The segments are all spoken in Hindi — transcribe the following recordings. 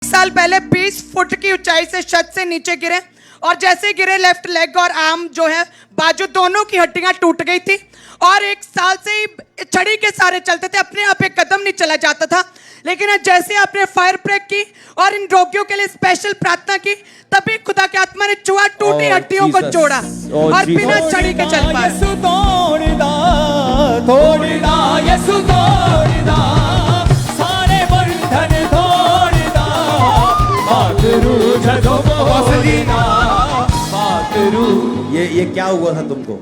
साल पहले 20 फुट की ऊंचाई से छत से नीचे गिरे और जैसे गिरे लेफ्ट लेग और आर्म जो है बाजू दोनों की हड्डियां टूट गई थी और 1 साल से ही छड़ी के सारे चलते थे, अपने आप एक कदम नहीं चला जाता था। लेकिन आज जैसे आपने फायर ब्रेक की और इन रोगियों के लिए स्पेशल प्रार्थना की, तभी खुदा की आत्मा ने चुहा टूटी हड्डियों को जोड़ा और बिना छड़ी के चल पाए। ये क्या हुआ था तुमको?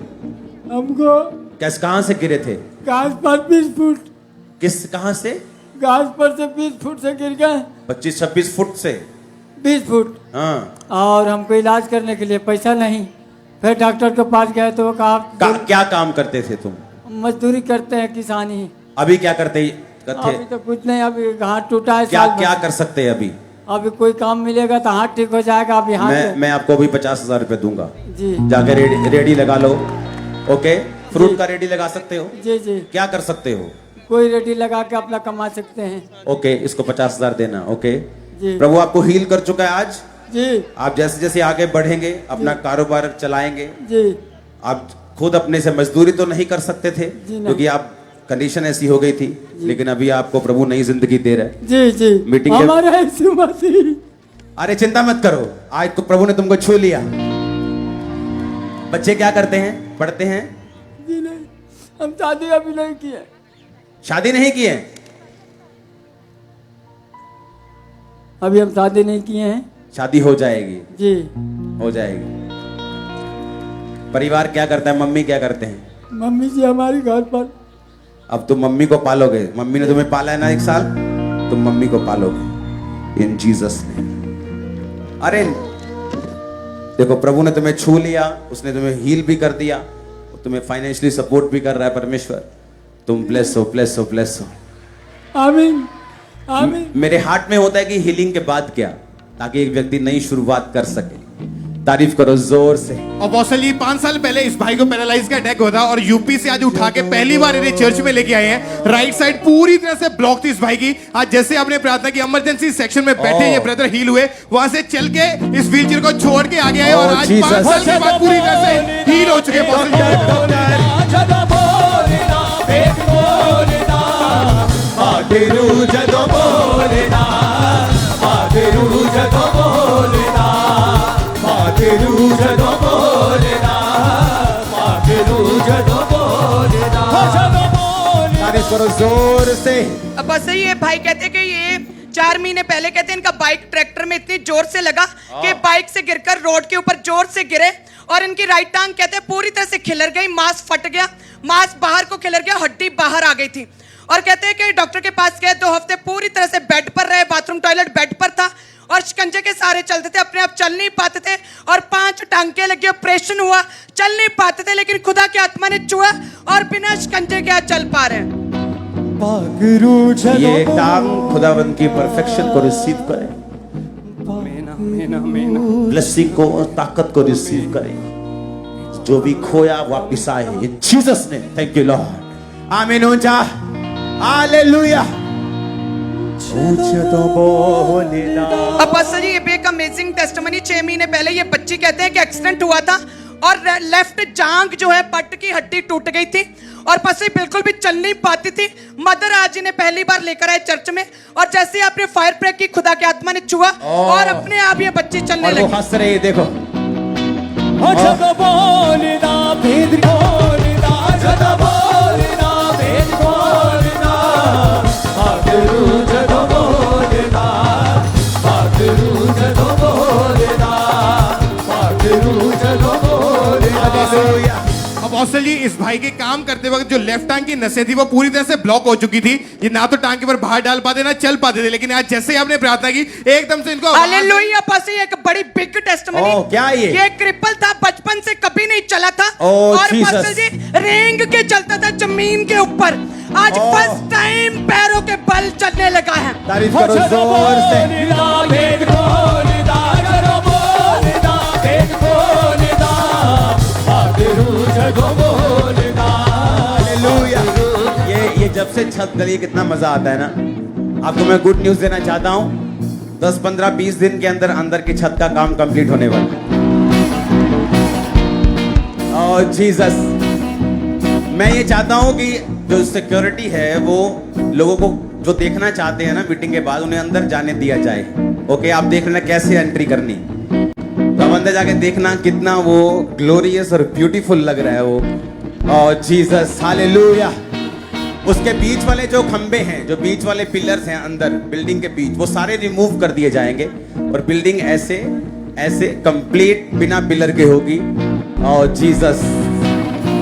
हमको कैसे, कहाँ से गिरे थे? घास पर 20 फुट, कहाँ से? घास पर से 20 फुट से गिर गए। 25-26 फुट से? 20 फुट। हाँ। और हमको इलाज करने के लिए पैसा नहीं, फिर डॉक्टर के पास गए तो वो कहा क्या काम करते थे तुम? मजदूरी करते हैं, किसानी। अभी क्या करते अभी तो कुछ नहीं, अभी हाथ टूटा है। क्या कर सकते हैं अभी? अभी कोई काम मिलेगा तो हाथ ठीक हो जाएगा। अभी हाथ मैं आपको अभी 50,000 रुपए दूंगा जी। जाकर रेडी लगा लो। ओके, फ्रूट का रेडी लगा सकते हो? जी जी। क्या कर सकते हो? कोई रेडी लगा के अपना कमा सकते हैं। ओके, इसको 50,000 देना। ओके जी। प्रभु आपको हील कर चुका है आज जी। आप जैसे जैसे आगे बढ़ेंगे, अपना कारोबार चलाएंगे। जी। आप खुद अपने से मजदूरी तो नहीं कर सकते थे क्योंकि आप कंडीशन ऐसी हो गई थी, लेकिन अभी आपको प्रभु नई जिंदगी दे रहा है। जी जी। मीटिंग हमारा यीशु मसीह। अरे चिंता मत करो, आज तो प्रभु ने तुमको छू लिया। बच्चे क्या करते हैं, पढ़ते हैं? जी नहीं, हम शादी अभी नहीं किए। शादी नहीं किए? अभी हम शादी नहीं किए हैं। शादी हो जाएगी जी, हो जाएगी। परिवार क्या करता है? मम्मी क्या करते हैं? मम्मी जी हमारी घर पर। अब तुम मम्मी को पालोगे, मम्मी ने तुम्हें पाला है ना 1 साल, तुम मम्मी को पालोगे इन जीसस ने। अरे देखो, प्रभु ने तुम्हें छू लिया, उसने तुम्हें हील भी कर दिया, तुम्हें फाइनेंशियली सपोर्ट भी कर रहा है परमेश्वर। तुम ब्लेस हो, ब्लेस हो, ब्लेस हो। आमीन आमीन। मेरे हार्ट में होता है कि हीलिंग के बाद क्या, ताकि एक व्यक्ति नई शुरुआत कर सके। तारीफ करो जोर से। अपोस्टल जी 5 साल पहले इस भाई को पैरालाइज का अटैक हुआ था और यूपी से आज उठा के पहली बार इन्हें चर्च में लेके आए हैं। राइट साइड पूरी तरह से ब्लॉक थी इस भाई की। आज जैसे आपने प्रार्थना की, इमरजेंसी सेक्शन में बैठे ये ब्रदर हील हुए, वहां से चल के इस व्हीलचेयर को छोड़ के आगे आए और आज 5 साल के बाद पूरी तरह से हील हो चुके करो जोर से। अब बस ये भाई कहते हैं कि ये 4 महीने पहले कहते हैं इनका बाइक ट्रैक्टर में इतनी जोर से लगा कि बाइक से गिरकर रोड के ऊपर जोर से गिरे और इनकी राइट टांग कहते हैं पूरी तरह से खिलर गई, मांस फट गया, मांस बाहर को खिलर गया, हड्डी बाहर आ गई थी। और कहते हैं कि डॉक्टर के पास गए, 2 हफ्ते पूरी तरह से बेड पर रहे, बाथरूम टॉयलेट बेड पर था और शिकंजे के सारे चलते थे, अपने आप चल नहीं पाते थे और 5 टांके लगे, ऑपरेशन हुआ, चल नहीं पाते थे, लेकिन खुदा की आत्मा ने छुआ और बिना शिकंजे के आज चल पा रहे हैं। ये टांग खुदावंद की परफेक्शन को रिसीव करें, ब्लेसिंग को, ताकत को रिसीव करें, जो भी खोया वापिस आए इन जीसस ने। Thank you Lord. आमीन। ऊंचा हालेलुया। अब बस जी, ये एक अमेजिंग टेस्टिमनी। 6 महीने पहले ये बच्ची कहते हैं कि एक्सीडेंट हुआ था और लेफ्ट जांग जो है पट की हड्डी टूट गई थी और पसली बिल्कुल भी चल नहीं पाती थी। मदर आज इन्हें पहली बार लेकर आए चर्च में और जैसे आपने फायर ब्रेक की, खुदा की आत्मा ने छुआ और अपने आप ये बच्ची चलने लगी। वो हंस रही, देखो। अपोस्टल जी इस भाई के काम करते वक्त जो लेफ्ट टांग की नसें थी वो पूरी तरह से ब्लॉक हो चुकी थी। ये ना तो टांग के ऊपर बाहर डाल पाते ना चल पाते थे, लेकिन आज जैसे ही आपने प्रार्थना की एकदम से इनको हालेलुया। बस ये एक बड़ी बिग टेस्टिमनी। क्या ये क्रिपल था, बचपन से कभी नहीं चला था और पास्टर जी रेंग के चलता था जमीन के ऊपर, आज फर्स्ट टाइम पैरों के बल चलने लगा है। तारीफ करो जोर से। ये जब से छत गली कितना मजा आता है ना। आपको मैं गुड न्यूज देना चाहता हूँ। 10, 15, 20 दिन के अंदर अंदर की छत का काम कंप्लीट होने वाला। ओह जीसस, मैं ये चाहता हूं कि जो सिक्योरिटी है वो लोगों को जो देखना चाहते हैं ना मीटिंग के बाद, उन्हें अंदर जाने दिया जाए। ओके, आप देख लेना कैसे एंट्री करनी, तो अब अंदर जाके देखना कितना वो ग्लोरियस और ब्यूटीफुल लग रहा है वो। ओह जीसस, हालेलुया। उसके बीच वाले जो खंबे हैं, जो बीच वाले पिलर्स हैं अंदर बिल्डिंग के बीच, वो सारे रिमूव कर दिए जाएंगे और बिल्डिंग ऐसे ऐसे कंप्लीट बिना पिलर के होगी। ओह जीसस,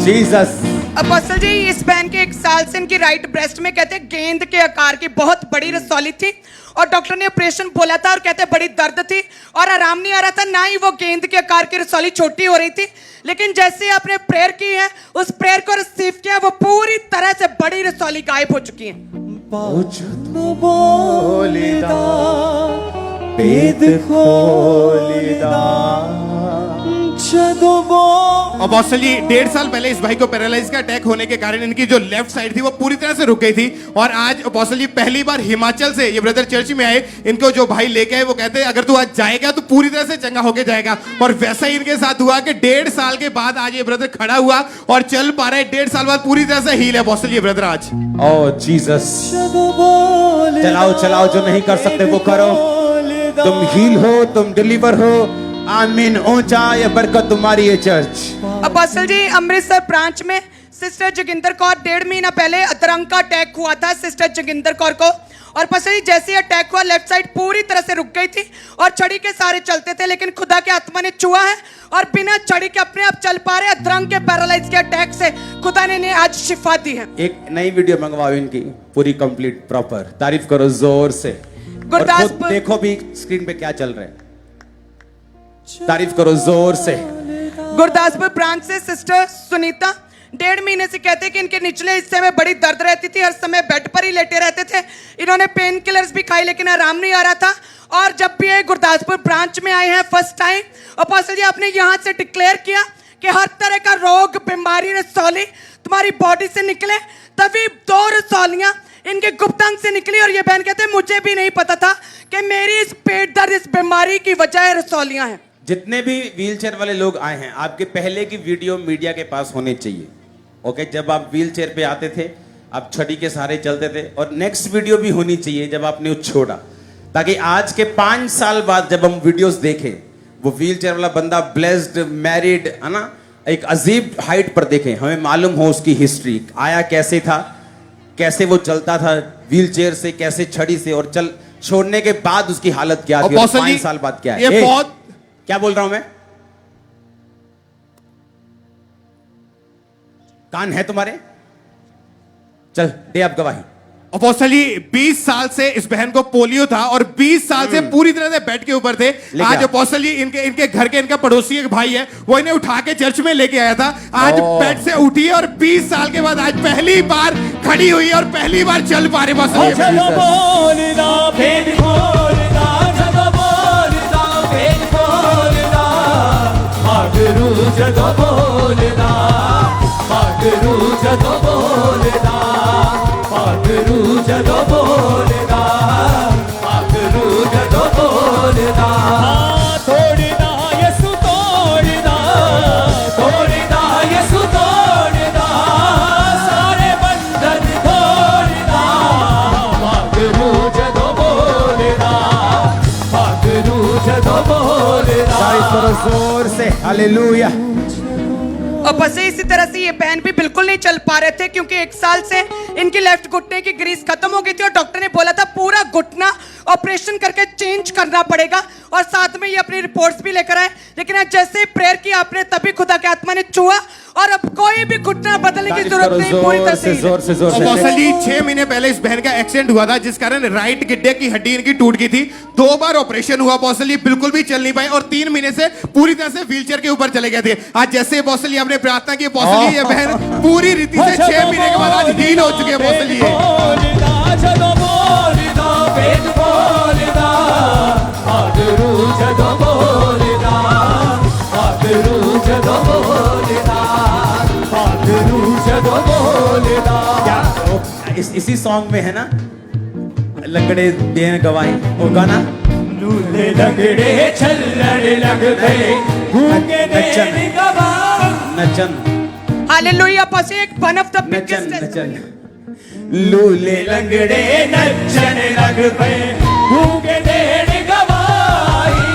जीसस। अपोस्टल जी, इस बहन के 1 साल से इनकी राइट ब्रेस्ट में कहते हैं गेंद के आकार की बहुत बड़ी रसौली थी और डॉक्टर ने ऑपरेशन बोला था और कहते हैं बड़ी दर्द थी और आराम नहीं आ रहा था, ना ही वो गेंद के आकार की रसौली छोटी हो रही थी। लेकिन जैसे आपने प्रेयर की है, उस प्रेयर को रिसीव किया, वो पूरी तरह से बड़ी रसौली गायब हो चुकी है। अपोस्टल जी, 1.5 साल पहले इस भाई को पैरालाइज का अटैक होने के कारण इनकी जो लेफ्ट साइड थी वो पूरी तरह से रुक गई थी और आज अपोस्टल जी पहली बार हिमाचल से ये ब्रदर चर्च में आए। इनको जो भाई लेके आए वो कहते हैं अगर तू आज जाएगा तो पूरी तरह से चंगा होके जाएगा, और वैसा ही इनके साथ हुआ कि 1.5 साल के बाद आज ये ब्रदर खड़ा हुआ और चल पा रहा है। 1.5 साल बाद पूरी तरह से हील है अपोस्टल जी ये ब्रदर आज। ओह जीसस, चलाओ चलाओ, जो नहीं कर सकते वो करो। तुम हील हो, तुम डिलीवर हो। आमीन। ऊंचा ये बरकत तुम्हारी है चर्च। अपोस्टल जी, अमृतसर ब्रांच में सिस्टर जोगिंदर कौर 1.5 महीना पहले अतरंग का अटैक हुआ था सिस्टर जोगिंदर कौर को, और पसली जैसे अटैक हुआ लेफ्ट साइड पूरी तरह से रुक गई थी और छड़ी के सारे चलते थे, लेकिन खुदा के आत्मा ने छुआ है और बिना छड़ी के अपने आप चल पा रहे। अतरंग के पैरालाइज के अटैक से खुदा ने इन्हें आज शिफा दी है। एक नई वीडियो मंगवाओ इनकी पूरी कंप्लीट प्रॉपर। तारीफ करो जोर से। गुरदासपुर, देखो भी स्क्रीन पे क्या चल रहा है। तारीफ करो जोर से। गुरदासपुर ब्रांच से सिस्टर सुनीता 1.5 महीने से कहते हैं कि इनके निचले हिस्से में बड़ी दर्द रहती थी, हर समय बेड पर ही लेटे रहते थे। इन्होंने पेन किलर्स भी खाई लेकिन आराम नहीं आ रहा था, और जब भी ये गुरदासपुर ब्रांच में आए हैं फर्स्ट टाइम, अपोस्टल जी आपने यहाँ से डिक्लेयर किया कि हर तरह का रोग, बीमारी, रसौली तुम्हारी बॉडी से निकले। तभी 2 रसौलियां इनके गुप्त अंग से निकली और ये बहन कहते हैं मुझे भी नहीं पता था कि मेरी इस पेट दर्द, इस बीमारी की वजह रसौलियां हैं। जितने भी व्हीलचेयर वाले लोग आए हैं, आपके पहले की वीडियो मीडिया के पास होनी चाहिए। ओके, जब आप व्हीलचेयर पे आते थे, आप छड़ी के सहारे चलते थे, और नेक्स्ट वीडियो भी होनी चाहिए जब आपने छोड़ा, ताकि आज के 5 साल बाद जब हम वीडियोस देखें, वो व्हीलचेयर वाला बंदा ब्लेस्ड, मैरिड, है ना, एक अजीब हाइट पर देखें, हमें मालूम हो उसकी हिस्ट्री, आया कैसे था, कैसे वो चलता था व्हीलचेयर से, कैसे छड़ी से, और चल छोड़ने के बाद उसकी हालत क्या थी, और 5 साल बाद क्या है। ये बहुत क्या बोल रहा हूं मैं? कान है तुम्हारे? चल दे आप गवाही। अपोस्टल जी 20 साल से इस बहन को पोलियो था और 20 साल से पूरी तरह से बेड के ऊपर थे। आज अपोस्टल जी इनके घर के इनका पड़ोसी एक भाई है, वो इन्हें उठा के चर्च में लेके आया था। आज बेड से उठी है और 20 साल के बाद आज पहली बार खड़ी हुई और पहली बार चल पा रही। जोर से हालेलुया। और बस इसी तरह से ये बहन भी बिल्कुल नहीं चल पा रहे थे, क्योंकि 1 साल से इनकी लेफ्ट घुटने की ग्रीस खत्म हो गई थी और डॉक्टर ने बोला था पूरा घुटना ऑपरेशन करके चेंज करना पड़ेगा, और साथ में ये अपनी रिपोर्ट्स भी लेकर आए। लेकिन आज जैसे प्रेयर की आपने, तभी खुदा के आत्मा ने छुआ और अब कोई भी घुटना बदलने की जरूरत नहीं, पूरी तरह से। जोर से 6 महीने पहले इस बहन का एक्सीडेंट हुआ था, जिस कारण राइट गिड्डे की हड्डी इनकी टूट गई थी। 2 बार ऑपरेशन हुआ, अपोस्टल बिल्कुल भी चल नहीं पाए और 3 महीने से पूरी तरह से व्हीलचेयर के ऊपर चले गए थे। आज जैसे अपोस्टल आपने प्रार्थना की, अपोस्टल ये बहन पूरी रीति से 6 महीने के बाद आज हील हो चुके हैं। अपोस्टल इसी सॉन्ग में है ना, लंगड़े देन गवाही, वो गाना झूले लगड़े छल्लड़ लग गए गूंगे नचन। देन गवाह नचन हालेलुया पास एक वन ऑफ द नचन बिगेस्ट नचन लूले लंगड़े नचन लग गए गूंगे देन गवाही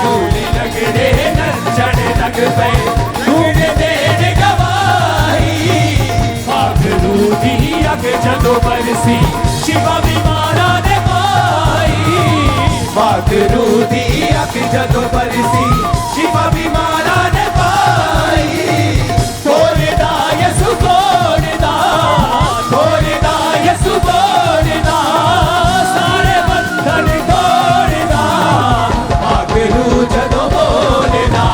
लूले लंगड़े नचन लग गए गूंगे देन गवाही पागलू दी अग जदों बरसी शिवा बीमारा ने पाई पागलू दी अग जदों बरसी शिवा बीमारा ने पाई तोड़दा यसु तोड़दा तोड़दा यसु तोड़दा सारे बंधन तोड़दा पागलू जदों बोलदा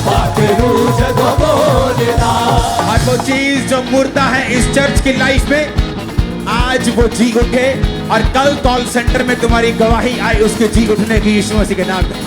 पागलू जदों बोलदा हर वो चीज जो मुर्दा है इस चर्च की लाइफ में आज वो जी उठे और कल कॉल सेंटर में तुम्हारी गवाही आए उसके जी उठने की यीशु मसीह के नाम में।